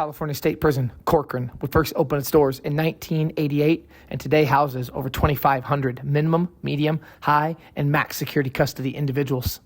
California State Prison, Corcoran, would first open its doors in 1988 and today houses over 2,500 minimum, medium, high, and max security custody individuals.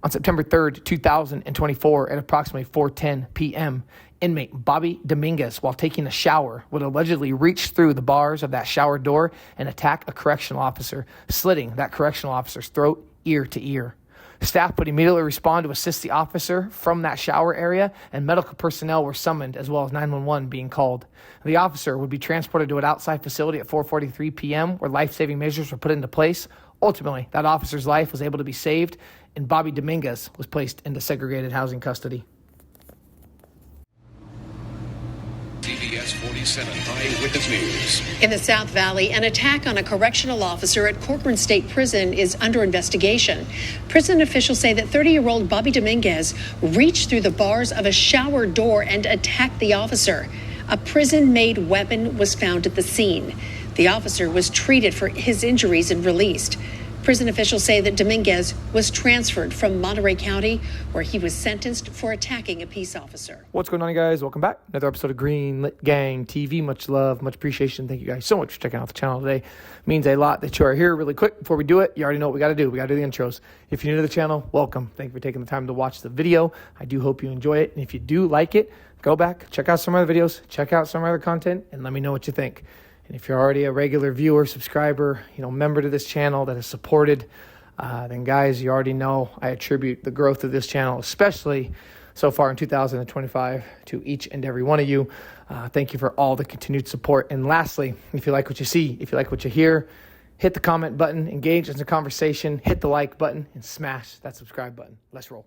On September 3rd, 2024, at approximately 4:10 p.m., inmate Bobby Dominguez, while taking a shower, would allegedly reach through the bars of that shower door and attack a correctional officer, slitting that correctional officer's throat ear to ear. Staff would immediately respond to assist the officer from that shower area, and medical personnel were summoned, as well as 911 being called. The officer would be transported to an outside facility at 4:43 p.m., where life-saving measures were put into place. Ultimately, that officer's life was able to be saved, and Bobby Dominguez was placed into segregated housing custody. CBS 47 Eyewitness News. In the South Valley, an attack on a correctional officer at Corcoran State Prison is under investigation. Prison officials say that 30-year-old Bobby Dominguez reached through the bars of a shower door and attacked the officer. A prison-made weapon was found at the scene. The officer was treated for his injuries and released. Prison officials say that Dominguez was transferred from Monterey County, where he was sentenced for attacking a peace officer. What's going on, you guys? Welcome back. Another episode of Green Lit Gang TV. Much love, much appreciation. Thank you guys so much for checking out the channel today. It means a lot that you are here. Really quick, before we do it, you already know what we got to do. We got to do the intros. If you're new to the channel, welcome. Thank you for taking the time to watch the video. I do hope you enjoy it. And if you do like it, go back, check out some other videos, check out some other content, and let me know what you think. And if you're already a regular viewer, subscriber, member to this channel that is supported, then guys, you already know I attribute the growth of this channel, especially so far in 2025, to each and every one of you. Thank you for all the continued support. And lastly, if you like what you see, if you like what you hear, hit the comment button, engage in the conversation, hit the like button, and smash that subscribe button. Let's roll.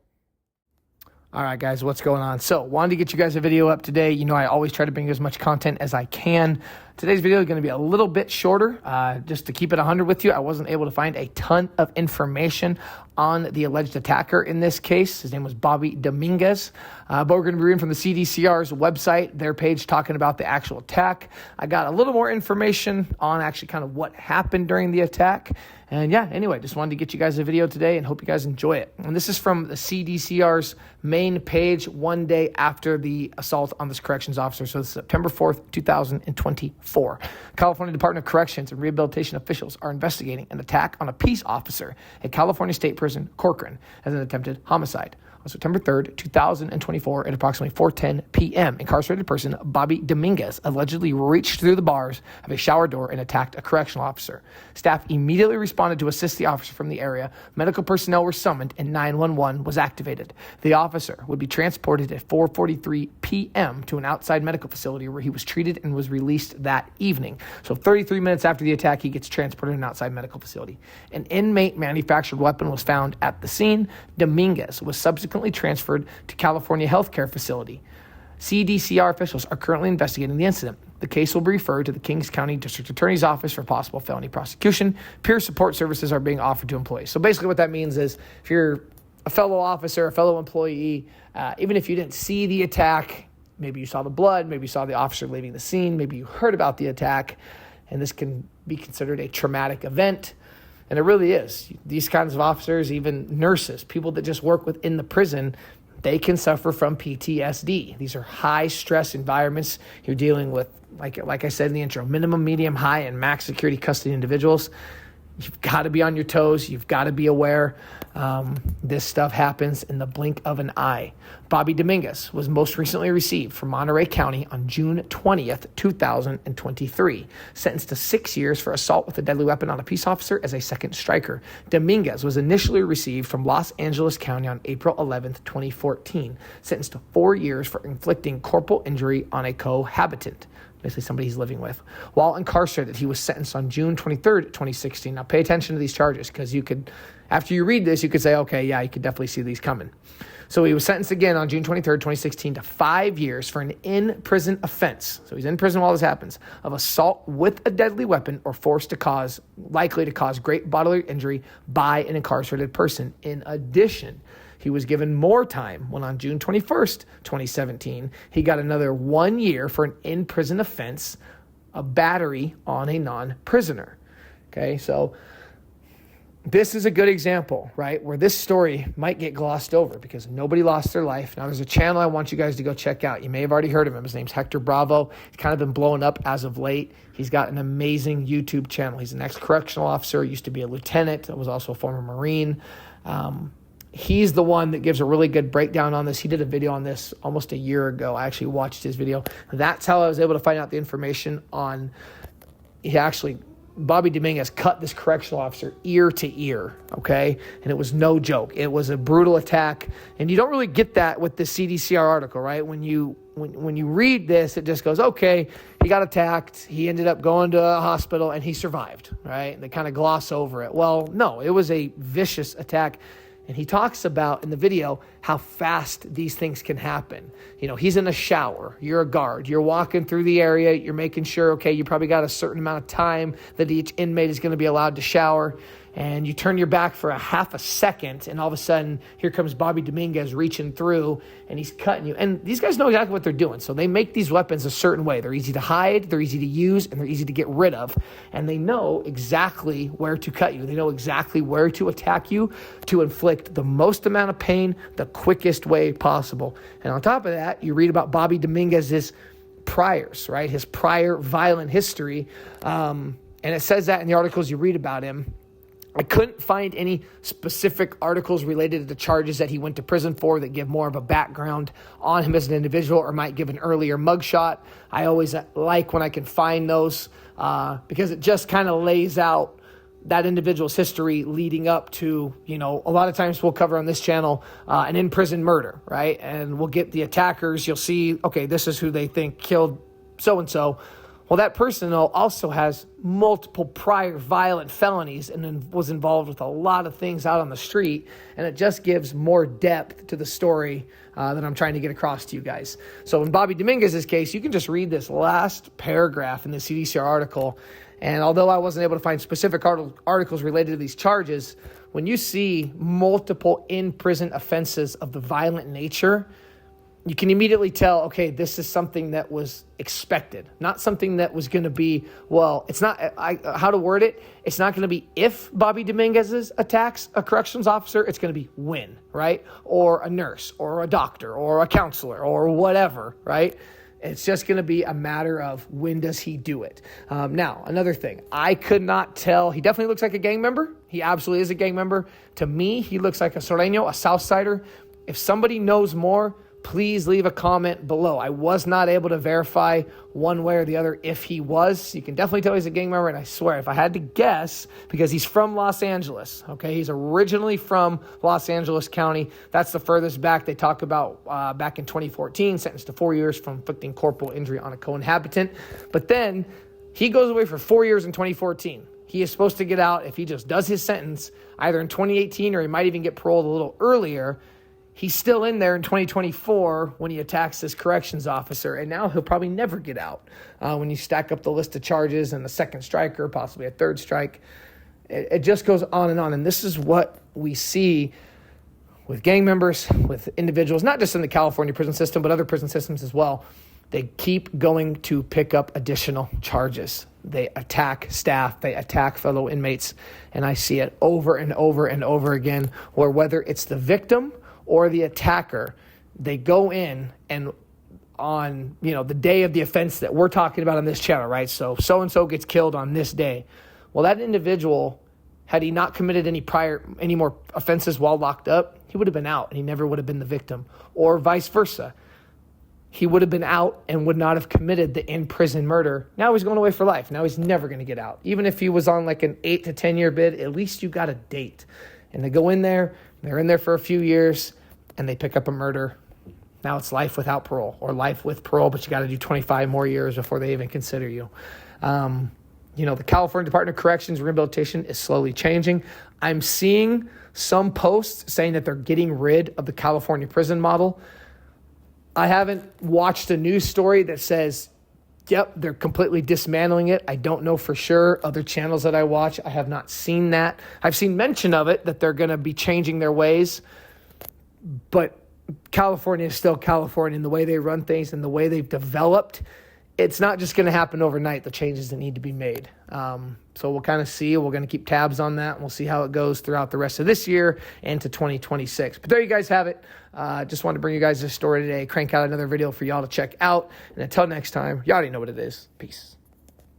All right, guys, what's going on? So, wanted to get you guys a video up today. I always try to bring you as much content as I can. Today's video is going to be a little bit shorter. Just to keep it 100 with you, I wasn't able to find a ton of information on the alleged attacker in this case. His name was Bobby Dominguez. But we're going to be reading from the CDCR's website, their page talking about the actual attack. I got a little more information on actually kind of what happened during the attack. And yeah, anyway, just wanted to get you guys a video today and hope you guys enjoy it. And this is from the CDCR's main page 1 day after the assault on this corrections officer. So it's September 4th, 2024. California Department of Corrections and Rehabilitation officials are investigating an attack on a peace officer at California State Prison, Corcoran, as an attempted homicide. On September 3rd, 2024, at approximately 4:10 p.m., incarcerated person Bobby Dominguez allegedly reached through the bars of a shower door and attacked a correctional officer. Staff immediately responded to assist the officer from the area. Medical personnel were summoned and 911 was activated. The officer would be transported at 4:43 p.m. to an outside medical facility where he was treated and was released that evening. So 33 minutes after the attack, he gets transported to an outside medical facility. An inmate manufactured weapon was found at the scene. Dominguez was subsequently transferred to California Healthcare Facility. CDCR officials are currently investigating the incident. The case will be referred to the Kings County District Attorney's Office for possible felony prosecution. Peer support services are being offered to employees. So basically what that means is if you're a fellow officer, a fellow employee, even if you didn't see the attack, maybe you saw the blood, maybe you saw the officer leaving the scene, maybe you heard about the attack, and this can be considered a traumatic event. And it really is. These kinds of officers, even nurses, people that just work within the prison, they can suffer from PTSD. These are high-stress environments. You're dealing with, like I said in the intro, minimum, medium, high, and max security custody individuals. You've got to be on your toes. You've got to be aware. This stuff happens in the blink of an eye. Bobby Dominguez was most recently received from Monterey County on June 20th, 2023. Sentenced to 6 years for assault with a deadly weapon on a peace officer as a second striker. Dominguez was initially received from Los Angeles County on April 11th, 2014. Sentenced to 4 years for inflicting corporal injury on a cohabitant. Basically somebody he's living with. While incarcerated, he was sentenced on June 23rd, 2016. Now pay attention to these charges because you could, after you read this, you could say, okay, yeah, you could definitely see these coming. So he was sentenced again on June 23rd, 2016 to 5 years for an in-prison offense. So he's in prison while this happens, of assault with a deadly weapon or force likely to cause great bodily injury by an incarcerated person. In addition, he was given more time when on June 21st, 2017, he got another 1 year for an in-prison offense, a battery on a non-prisoner. Okay, so this is a good example, right, where this story might get glossed over because nobody lost their life. Now, there's a channel I want you guys to go check out. You may have already heard of him. His name's Hector Bravo. He's kind of been blowing up as of late. He's got an amazing YouTube channel. He's an ex-correctional officer, used to be a lieutenant, was also a former Marine. He's the one that gives a really good breakdown on this. He did a video on this almost a year ago. I actually watched his video. That's how I was able to find out the information on, Bobby Dominguez cut this correctional officer ear to ear, okay? And it was no joke. It was a brutal attack. And you don't really get that with the CDCR article, right? When you read this, it just goes, okay, he got attacked. He ended up going to a hospital and he survived, right? And they kind of gloss over it. Well, no, it was a vicious attack. And he talks about in the video how fast these things can happen. He's in a shower. You're a guard. You're walking through the area. You're making sure, okay, you probably got a certain amount of time that each inmate is going to be allowed to shower. And you turn your back for a half a second, and all of a sudden, here comes Bobby Dominguez reaching through, and he's cutting you. And these guys know exactly what they're doing. So they make these weapons a certain way. They're easy to hide, they're easy to use, and they're easy to get rid of. And they know exactly where to cut you. They know exactly where to attack you to inflict the most amount of pain the quickest way possible. And on top of that, you read about Bobby Dominguez's priors, right? His prior violent history. And it says that in the articles you read about him. I couldn't find any specific articles related to the charges that he went to prison for that give more of a background on him as an individual or might give an earlier mugshot. I always like when I can find those because it just kind of lays out that individual's history leading up to, a lot of times we'll cover on this channel an in-prison murder, right? And we'll get the attackers. You'll see, okay, this is who they think killed so-and-so. Well, that person also has multiple prior violent felonies and was involved with a lot of things out on the street, and it just gives more depth to the story that I'm trying to get across to you guys. So in Bobby Dominguez's case, you can just read this last paragraph in the CDCR article, and although I wasn't able to find specific articles related to these charges, when you see multiple in-prison offenses of the violent nature, you can immediately tell, okay, this is something that was expected, not something that was going to be, it's not, how to word it, it's not going to be if Bobby Dominguez attacks a corrections officer, it's going to be when, right? Or a nurse, or a doctor, or a counselor, or whatever, right? It's just going to be a matter of when does he do it. Now, another thing, I could not tell, he definitely looks like a gang member. He absolutely is a gang member. To me, he looks like a Sureño, a Southsider. If somebody knows more, please leave a comment below. I was not able to verify one way or the other if he was. You can definitely tell he's a gang member, and I swear, if I had to guess, because he's from Los Angeles, okay? He's originally from Los Angeles County. That's the furthest back they talk about back in 2014, sentenced to 4 years for inflicting corporal injury on a co-inhabitant. But then he goes away for 4 years in 2014. He is supposed to get out if he just does his sentence either in 2018 or he might even get paroled a little earlier. He's still in there in 2024 when he attacks this corrections officer, and now he'll probably never get out. When you stack up the list of charges and the second strike or possibly a third strike, it just goes on. And this is what we see with gang members, with individuals, not just in the California prison system, but other prison systems as well. They keep going to pick up additional charges. They attack staff, they attack fellow inmates, and I see it over and over and over again, where whether it's the victim or the attacker, they go in and on, the day of the offense that we're talking about on this channel, right? So-and-so gets killed on this day. Well, that individual, had he not committed any more offenses while locked up, he would have been out and he never would have been the victim, or vice versa. He would have been out and would not have committed the in-prison murder. Now he's going away for life. Now he's never going to get out. Even if he was on like an 8 to 10 year bid, at least you got a date. And they go in there, they're in there for a few years, and they pick up a murder. Now it's life without parole, or life with parole, but you got to do 25 more years before they even consider you. The California Department of Corrections rehabilitation is slowly changing. I'm seeing some posts saying that they're getting rid of the California prison model. I haven't watched a news story that says, yep, they're completely dismantling it. I don't know for sure. Other channels that I watch, I have not seen that. I've seen mention of it, that they're going to be changing their ways. But California is still California, and the way they run things and the way they've developed it's not just going to happen overnight, the changes that need to be made. So we'll kind of see. We're going to keep tabs on that. We'll see how it goes throughout the rest of this year and to 2026. But there you guys have it. Just wanted to bring you guys this story today. Crank out another video for y'all to check out. And until next time, you already know what it is. Peace.